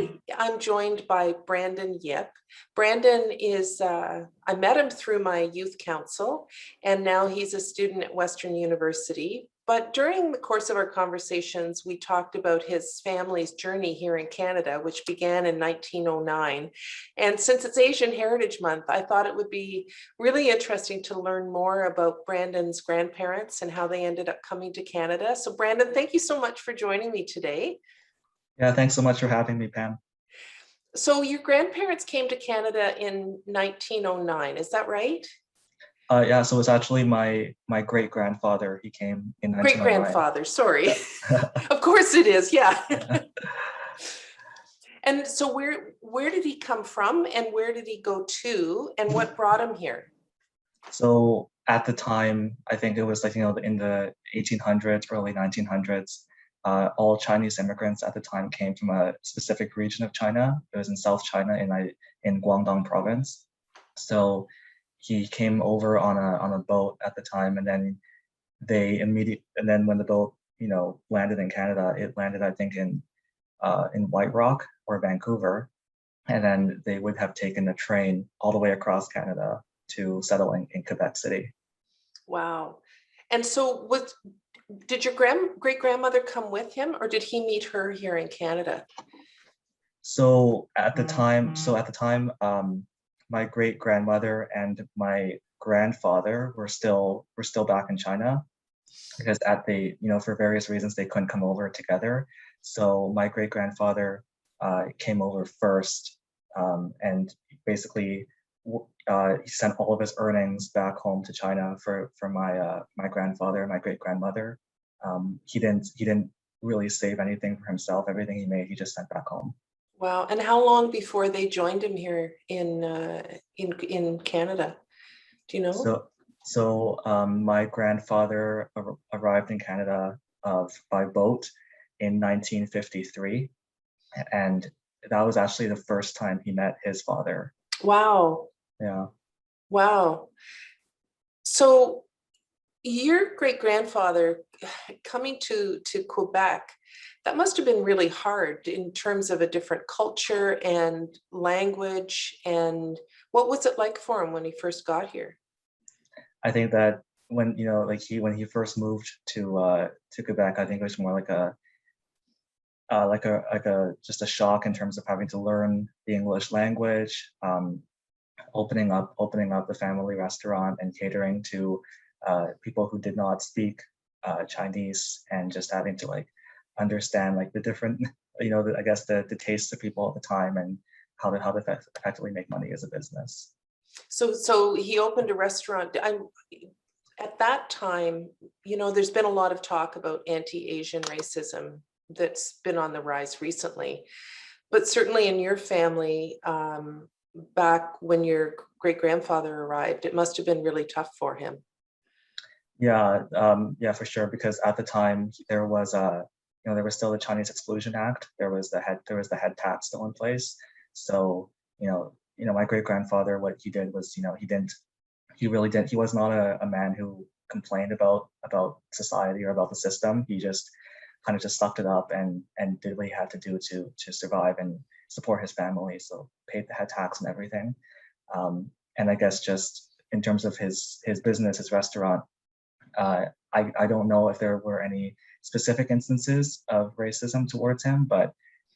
Today, I'm joined by Brandon Yip. Brandon is, I met him through my youth council, and now he's a student at Western University. But during the course of our conversations, we talked about his family's journey here in Canada, which began in 1909. And since it's Asian Heritage Month, I thought it would be really interesting to learn more about Brandon's grandparents and how they ended up coming to Canada. So Brandon, thank you so much for joining me today. Yeah, thanks so much for having me, Pam. So your grandparents came to Canada in 1909, is that right? Yeah, so it's actually my great grandfather. He came in Great 1909. grandfather, sorry. Yeah. Of course it is, yeah. And so where did he come from and where did he go to and what brought him here? So at the time, I think it was like, in the 1800s, early 1900s, all Chinese immigrants at the time came from a specific region of China. It was in South China in Guangdong province. So he came over on a boat at the time, and then when the boat landed in Canada, it landed, I think, in White Rock or Vancouver, and then they would have taken a train all the way across Canada to settle in Quebec City. Wow. And so did your great grandmother come with him or did he meet her here in Canada? So at the time, my great grandmother and my grandfather were still back in China, because for various reasons they couldn't come over together. So my great grandfather came over first, and basically he sent all of his earnings back home to China for my grandfather and my great grandmother. He didn't really save anything for himself. Everything he made, he just sent back home. Wow. And how long before they joined him here in Canada? Do you know? My grandfather arrived in Canada by boat in 1953, and that was actually the first time he met his father. Wow. Yeah. Wow. So your great grandfather coming to Quebec, that must have been really hard in terms of a different culture and language. And what was it like for him when he first got here? I think that when he first moved to Quebec, I think it was more like a just a shock in terms of having to learn the English language, opening up the family restaurant and catering to people who did not speak Chinese, and just having to understand the different I guess the tastes of people at the time, and how to effectively make money as a business. So he opened a restaurant. At that time, there's been a lot of talk about anti-Asian racism that's been on the rise recently. But certainly in your family, back when your great-grandfather arrived, it must have been really tough for him. Yeah, for sure. Because at the time there was still the Chinese Exclusion Act. There was the head tax still in place. So my great grandfather, what he did was, he was not a man who complained about society or about the system. He just kind of just sucked it up and did what he had to do to survive and support his family. So paid the head tax and everything. And I guess just in terms of his business, his restaurant, I don't know if there were any specific instances of racism towards him, but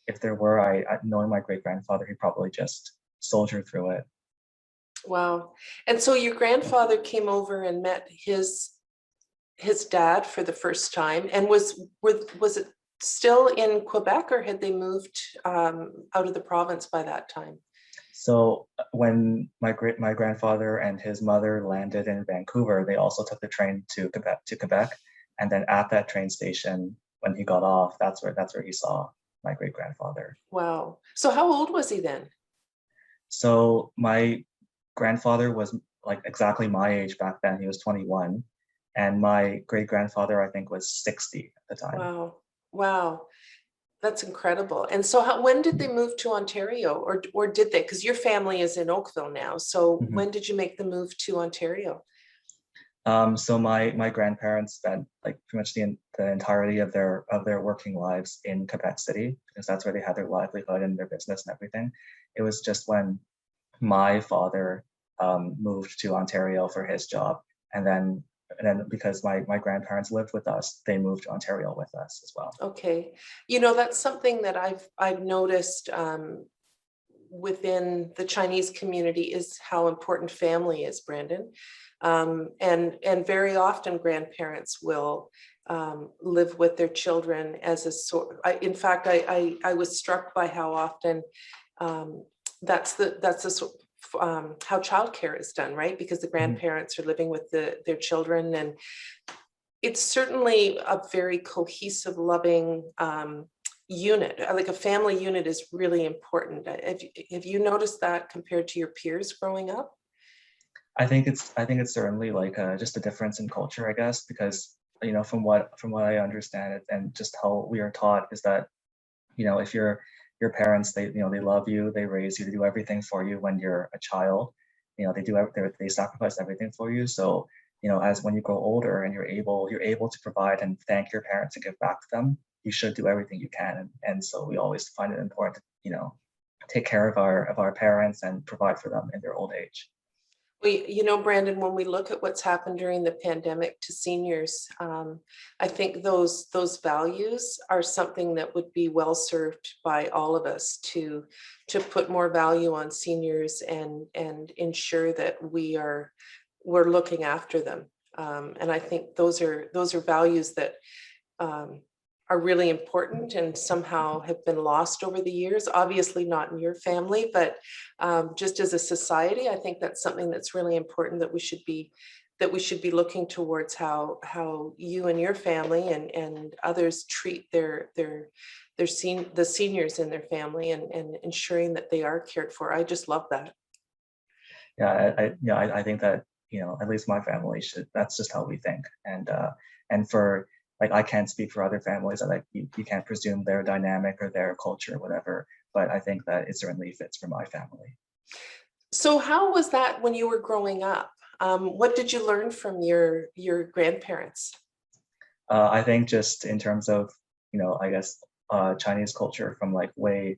if there were, knowing my great grandfather, he probably just soldiered through it. Wow. And so your grandfather came over and met his dad for the first time, and was it still in Quebec, or had they moved out of the province by that time? So when my grandfather and his mother landed in Vancouver, they also took the train to Quebec, and then at that train station, when he got off, that's where he saw my great grandfather. Wow. So how old was he then? So my grandfather was exactly my age back then. He was 21, and my great grandfather, I think, was 60 at the time. Wow. Wow. That's incredible. And so when did they move to Ontario, or did they? Because your family is in Oakville now. So when did you make the move to Ontario? So my grandparents spent like pretty much the entirety of their working lives in Quebec City because that's where they had their livelihood and their business and everything. It was just when my father moved to Ontario for his job, and then because my grandparents lived with us, they moved to Ontario with us as well. Okay, you know, that's something that I've noticed within the Chinese community is how important family is, Brandon. And very often grandparents will live with their children as a sort. In fact, I was struck by how often that's the how childcare is done, right? Because the grandparents are living with their children, and it's certainly a very cohesive, loving unit. Like a family unit is really important. Have you noticed that compared to your peers growing up? I think it's certainly like just a difference in culture, I guess, because from what I understand it and just how we are taught is that if your parents they love you, they raise you, they do everything for you when you're a child. They sacrifice everything for you. So as when you grow older and you're able to provide and thank your parents and give back to them, you should do everything you can. And so we always find it important to take care of our parents and provide for them in their old age. Brandon, when we look at what's happened during the pandemic to seniors, I think those values are something that would be well served by all of us to put more value on seniors and ensure that we're looking after them. And I think those are values that are really important and somehow have been lost over the years. Obviously not in your family, but just as a society, I think that's something that's really important that we should be looking towards how you and your family and others treat the seniors in their family and ensuring that they are cared for. I just love that. I think that at least my family should. That's just how we think, and for like I can't speak for other families. Like you can't presume their dynamic or their culture or whatever. But I think that it certainly fits for my family. So how was that when you were growing up? What did you learn from your grandparents? I think just in terms of I guess Chinese culture from like way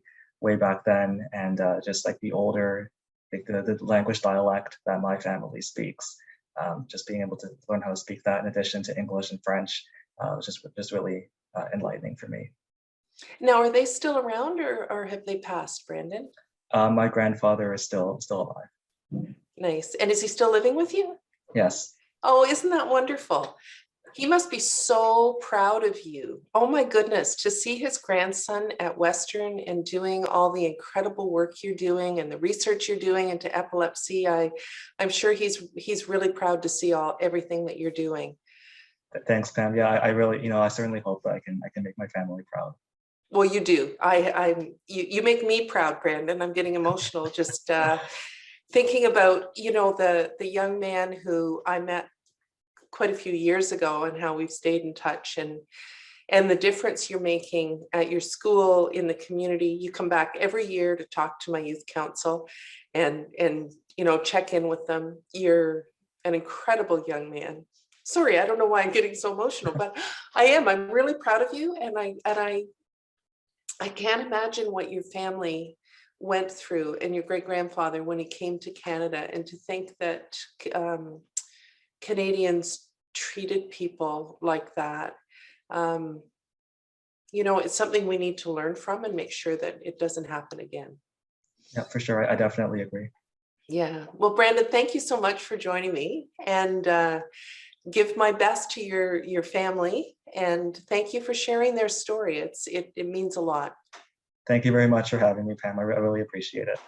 back then, and just like the older like the language dialect that my family speaks. Just being able to learn how to speak that in addition to English and French was just really enlightening for me. Now, are they still around or have they passed, Brandon? My grandfather is still alive. Nice. And is he still living with you? Yes. Oh, isn't that wonderful? He must be so proud of you. Oh my goodness, to see his grandson at Western and doing all the incredible work you're doing and the research you're doing into epilepsy. I'm sure he's really proud to see everything that you're doing. Thanks, Pam. Yeah, I really, I certainly hope that I can make my family proud. Well, you do. You make me proud, Brandon. I'm getting emotional just thinking about, the young man who I met quite a few years ago and how we've stayed in touch and the difference you're making at your school, in the community. You come back every year to talk to my youth council and check in with them. You're an incredible young man. Sorry, I don't know why I'm getting so emotional, but I am. I'm really proud of you, and I can't imagine what your family went through and your great-grandfather when he came to Canada, and to think that Canadians treated people like that. It's something we need to learn from and make sure that it doesn't happen again. Yeah, for sure. I definitely agree. Yeah. Well, Brandon, thank you so much for joining me, and give my best to your family, and thank you for sharing their story. It means a lot. Thank you very much for having me, Pam. I really appreciate it.